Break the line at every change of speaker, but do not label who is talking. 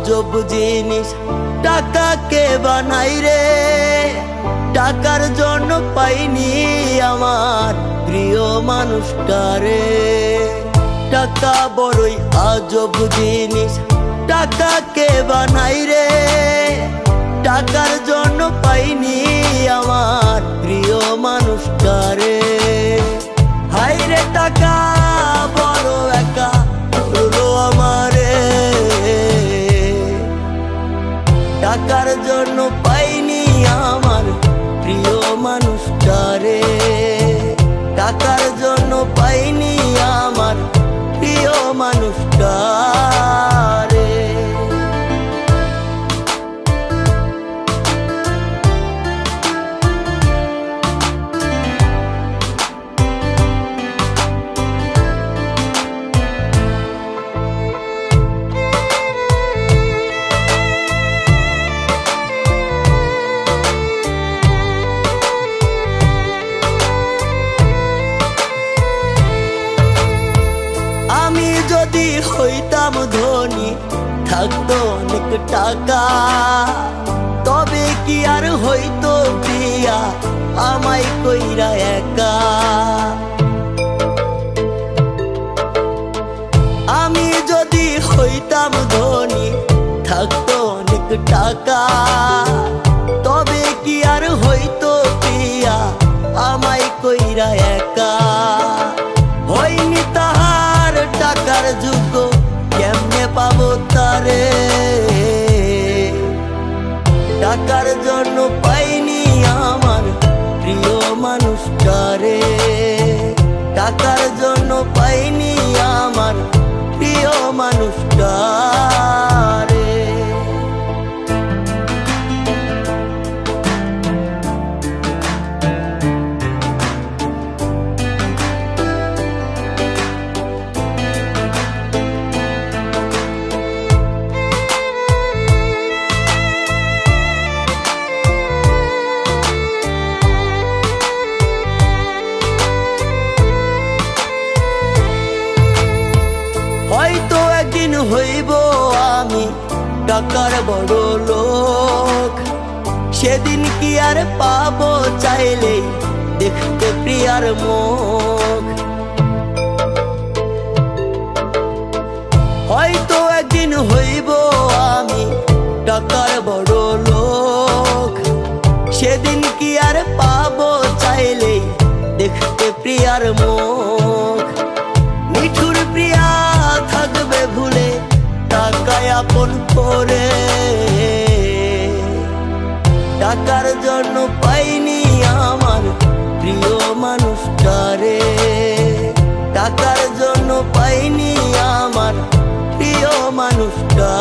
আজব জিনিস টাকাকে বানাই রে, টাকার জন্য পাইনি আমার প্রিয় মানুষটারে। টাকা বড়ই আজব জিনিস টাকাকে বানাই রে, টাকার জন্য পাইনি আমার প্রিয় মানুষটারে। হাই রে টাকা বড় একা হলো আমারে, টাকার জন্য পাইনি আমার প্রিয় মানুষটারে। টাকার জন্য পাইনি আমার প্রিয় মানুষটারে। আমি যদি হইতাম ধনী, থাকতো অনেক টাকা, তবে কি আর হইতো প্রিয়া আমায় কইরা একা। আমি যদি হইতাম ধনী, থাকতো অনেক টাকা, তবে কি আর হইতো প্রিয়া আমায় কইরা একা। হইনি তাহার টাকার যোগ্য, কেমনে পাবো তারে। টাকার জন্য পাইনি আমার প্রিয় মানুষটারে, টাকার জন্য পাইনি আমার প্রিয় মানুষটারে। হয়তো একদিন হইব আমি টাকার বড় লোক, সেদিন কি আর পাবো চাইলে দেখতে প্রিয়ার মুখ। হয়তো একদিন হইব আমি টাকার বড় লোক, সেদিন কি আর পাবো চাইলে দেখতে প্রিয়ার মুখ। নিঠুর প্রিয়া থাকবে ভুলে টাকায় আপন করে, টাকার জন্য পাইনি আমার প্রিয় মানুষটারে। টাকার জন্য পাইনি আমার প্রিয় মানুষটা।